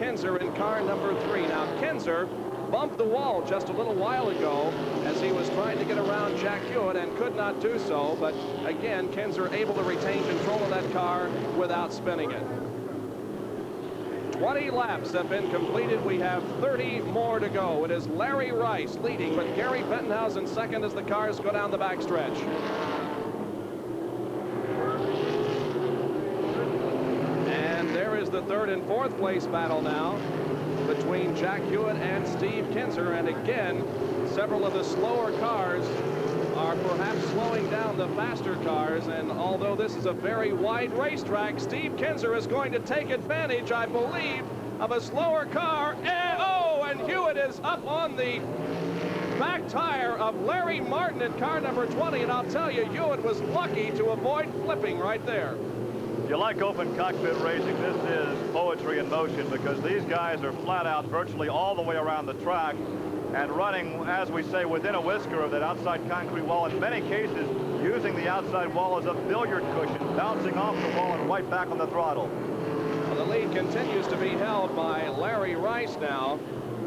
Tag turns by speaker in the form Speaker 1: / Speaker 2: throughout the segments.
Speaker 1: Kinzer in car number 3. Now, Kinzer bumped the wall just a little while ago as he was trying to get around Jack Hewitt and could not do so. But again, Kinzer able to retain control of that car without spinning it. 20 laps have been completed. We have 30 more to go. It is Larry Rice leading, but Gary Bettenhausen second as the cars go down the backstretch. And there is the third and fourth place battle now between Jack Hewitt and Steve Kinzer. And again, several of the slower cars are perhaps slowing down the faster cars. And although this is a very wide racetrack, Steve Kinzer is going to take advantage, I believe, of a slower car. And Hewitt is up on the back tire of Larry Martin in car number 20. And I'll tell you, Hewitt was lucky to avoid flipping right there.
Speaker 2: If you like open cockpit racing, this is poetry in motion, because these guys are flat out virtually all the way around the track and running, as we say, within a whisker of that outside concrete wall. In many cases, using the outside wall as a billiard cushion, bouncing off the wall and right back on the throttle.
Speaker 1: Well, the lead continues to be held by Larry Rice now.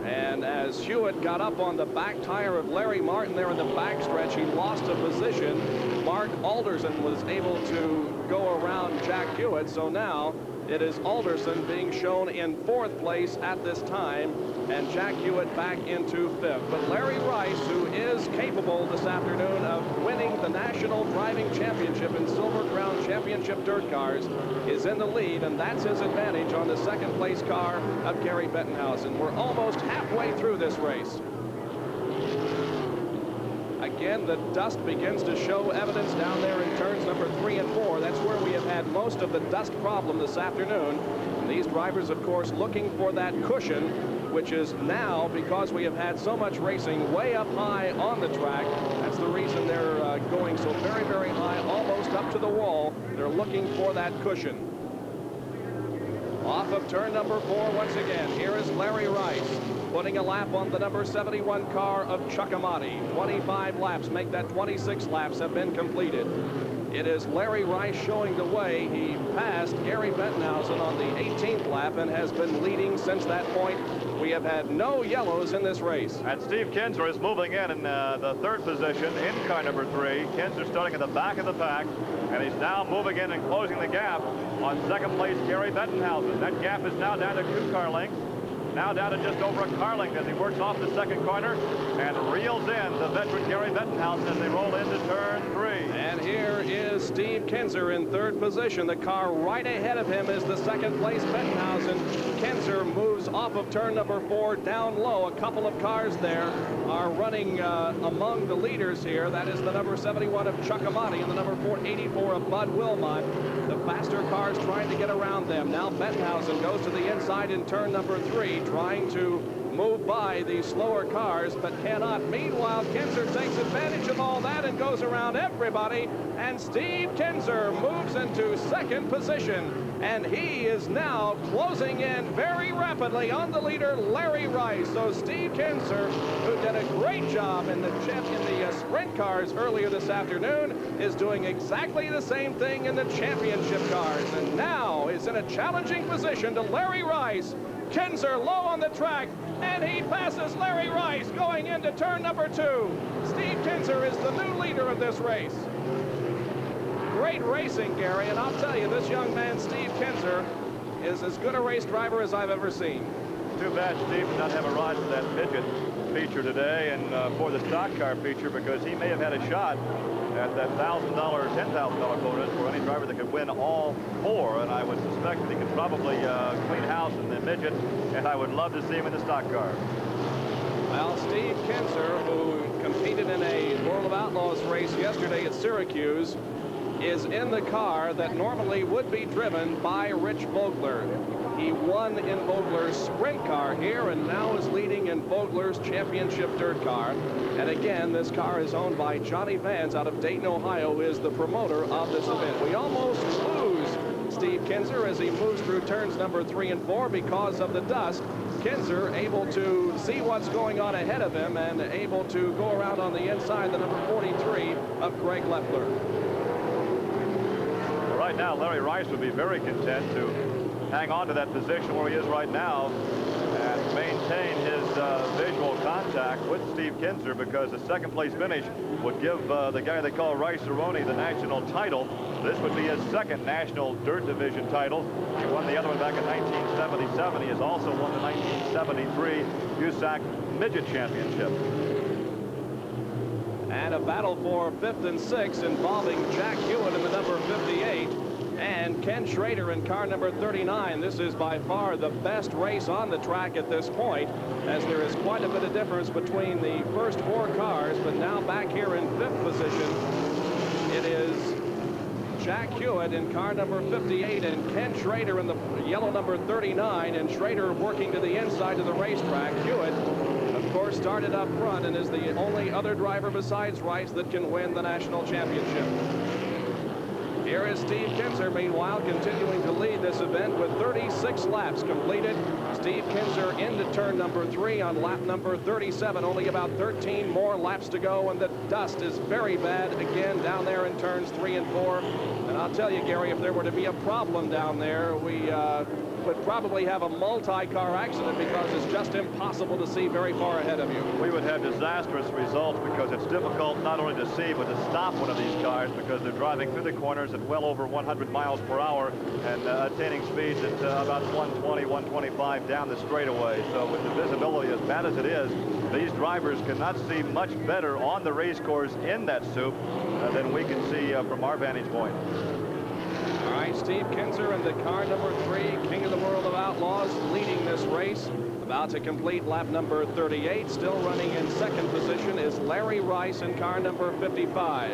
Speaker 1: And as Hewitt got up on the back tire of Larry Martin there in the backstretch, he lost a position. Mark Alderson was able to go around Jack Hewitt. So now it is Alderson being shown in fourth place at this time, and Jack Hewitt back into fifth. But Larry Rice, who is capable this afternoon of winning the National Driving Championship in Silver Crown Championship dirt cars, is in the lead, and that's his advantage on the second place car of Gary Bettenhausen. We're almost halfway through this race. Again, the dust begins to show evidence down there in turns number 3 and 4. That's where we have had most of the dust problem this afternoon. And these drivers, of course, looking for that cushion, which is now, because we have had so much racing way up high on the track, that's the reason they're going so very, very high, almost up to the wall. They're looking for that cushion. Off of turn number 4 once again. Here is Larry Rice putting a lap on the number 71 car of Chuck Amati. 25 laps, make that 26 laps have been completed. It is Larry Rice showing the way. He passed Gary Bettenhausen on the 18th lap and has been leading since that point. We have had no yellows in this race.
Speaker 2: And Steve Kinzer is moving in the third position in car number 3. Kinzer starting at the back of the pack, and he's now moving in and closing the gap on second place Gary Bettenhausen. That gap is now down to 2 car lengths. Now down to just over a car length as he works off the second corner and reels in the veteran Gary Bettenhausen as they roll into turn 3.
Speaker 1: And here is Steve Kinzer in third position. The car right ahead of him is the second place Bettenhausen. Kinzer moves off of turn number 4 down low. A couple of cars there are running among the leaders here. That is the number 71 of Chuck Amati and the number 484 of Bud Wilmot. The faster cars trying to get around them. Now Bettenhausen goes to the inside in turn number 3, trying to move by the slower cars, but cannot. Meanwhile, Kinzer takes advantage of all that and goes around everybody, and Steve Kinzer moves into second position, and he is now closing in very rapidly on the leader, Larry Rice. So Steve Kinzer, who did a great job in the sprint cars earlier this afternoon, is doing exactly the same thing in the championship cars, and now is in a challenging position to Larry Rice. Kinzer low on the track, and he passes Larry Rice going into turn number 2. Steve Kinzer is the new leader of this race. Great racing, Gary, and I'll tell you, this young man, Steve Kinzer, is as good a race driver as I've ever seen.
Speaker 2: Too bad Steve did not have a ride for that midget feature today and for the stock car feature, because he may have had a shot at that $1,000, $10,000 bonus for any driver that could win all 4, and I would suspect that he could probably clean house in the midget, and I would love to see him in the stock car.
Speaker 1: Well, Steve Kinzer, who competed in a World of Outlaws race yesterday at Syracuse, is in the car that normally would be driven by Rich Vogler. He won in Vogler's sprint car here and now is leading in Vogler's championship dirt car. And again, this car is owned by Johnny Vans out of Dayton, Ohio, who is the promoter of this event. We almost lose Steve Kinzer as he moves through turns number 3 and 4 because of the dust. Kinzer able to see what's going on ahead of him and able to go around on the inside, the number 43 of Greg Leffler.
Speaker 2: Right now, Larry Rice would be very content to hang on to that position where he is right now and maintain his visual contact with Steve Kinser, because the second place finish would give the guy they call Rice Aroni the national title. This would be his second national dirt division title. He won the other one back in 1977. He has also won the 1973 Usac Midget Championship.
Speaker 1: And a battle for 5th and 6th involving Jack Hewitt in the number 58 and Ken Schrader in car number 39. This is by far the best race on the track at this point, as there is quite a bit of difference between the first 4 cars. But now back here in 5th position, it is Jack Hewitt in car number 58 and Ken Schrader in the yellow number 39, and Schrader working to the inside of the racetrack. Hewitt, of course, started up front and is the only other driver besides Rice that can win the national championship. Here is Steve Kinser, meanwhile, continuing to lead this event with 36 laps completed. Steve Kinser into turn number 3 on lap number 37. Only about 13 more laps to go, and the dust is very bad again down there in turns 3 and 4. And I'll tell you, Gary, if there were to be a problem down there, we would probably have a multi-car accident, because it's just impossible to see very far ahead of you.
Speaker 2: We would have disastrous results, because it's difficult not only to see but to stop one of these cars, because they're driving through the corners at well over 100 miles per hour and attaining speeds at about 120, 125 down the straightaway. So with the visibility as bad as it is, these drivers cannot see much better on the race course in that soup than we can see from our vantage point.
Speaker 1: All right, Steve Kinser in the car number 3, King of the World of Outlaws, leading this race. About to complete lap number 38. Still running in second position is Larry Rice in car number 55.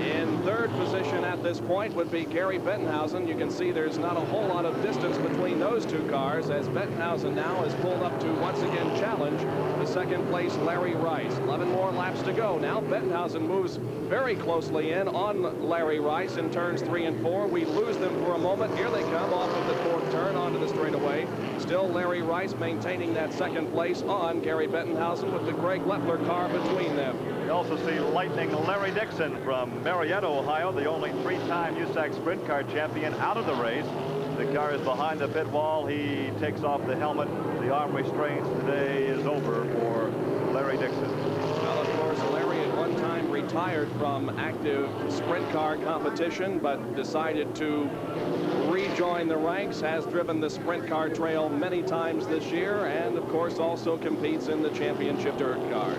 Speaker 1: In third position at this point would be Gary Bettenhausen. You can see there's not a whole lot of distance between those 2 cars, as Bettenhausen now has pulled up to once again challenge the second place Larry Rice. 11 more laps to go. Now Bettenhausen moves very closely in on Larry Rice in turns 3 and 4. We lose them for a moment. Here they come off of the 4th turn onto the straightaway. Still Larry Rice maintaining that second place on Gary Bettenhausen, with the Greg Leppler car between them.
Speaker 2: We also see lightning Larry Dixon from Marietta, Ohio, the only 3-time USAC Sprint Car champion, out of the race. The car is behind the pit wall. He takes off the helmet. The arm restraints. Today is over for Larry Dixon.
Speaker 1: Well, of course, Larry at one time retired from active sprint car competition, but decided to rejoin the ranks, has driven the sprint car trail many times this year, and of course also competes in the championship dirt cars.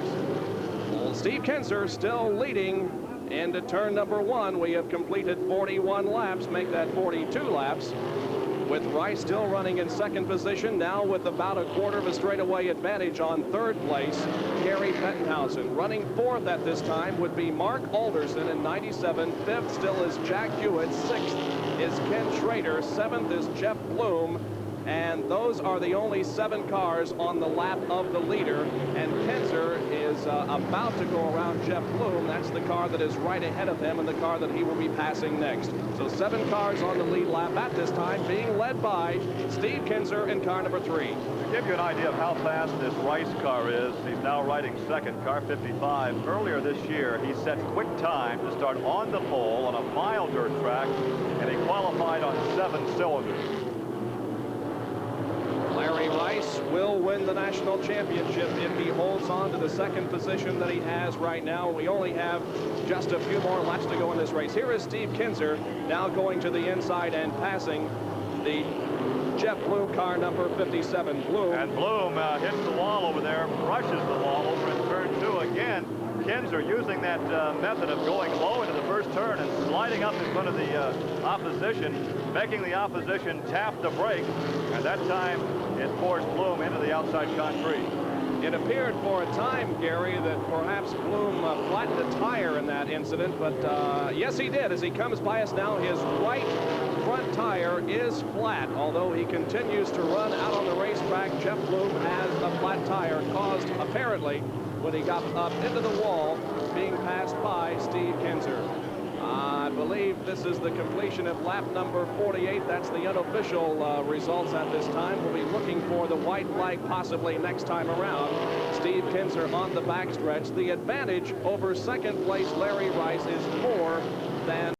Speaker 1: Well, Steve Kinser still leading into turn number 1. We have completed 41 laps, make that 42 laps, with Rice still running in second position, now with about a quarter of a straightaway advantage on third place, Gary Bettenhausen. Running 4th at this time would be Mark Alderson in 97. 5th still is Jack Hewitt. 6th is Ken Schrader. 7th is Jeff Bloom. And those are the only 7 cars on the lap of the leader. And Kinser is about to go around Jeff Bloom. That's the car that is right ahead of him and the car that he will be passing next. So 7 cars on the lead lap at this time, being led by Steve Kinser in car number 3.
Speaker 2: To give you an idea of how fast this Rice car is, he's now riding second, car 55. Earlier this year, he set quick time to start on the pole on a mile dirt track, and he qualified on 7 cylinders.
Speaker 1: Larry Rice will win the national championship if he holds on to the second position that he has right now. We only have just a few more laps to go in this race. Here is Steve Kinser now going to the inside and passing the Jeff Bloom car number 57. Bloom.
Speaker 2: And Bloom hits the wall over there, brushes the wall over in turn 2 again. Kinser using that method of going low into the first turn and sliding up in front of the opposition, making the opposition tap the brake, and that time it forced Bloom into the outside concrete.
Speaker 1: It appeared for a time, Gary, that perhaps Bloom flattened a tire in that incident, but yes, he did. As he comes by us now, his right front tire is flat. Although he continues to run out on the racetrack, Jeff Bloom has a flat tire caused, apparently, when he got up into the wall, being passed by Steve Kinser. I believe this is the completion of lap number 48. That's the unofficial results at this time. We'll be looking for the white flag possibly next time around. Steve Kinser on the backstretch. The advantage over second place Larry Rice is more than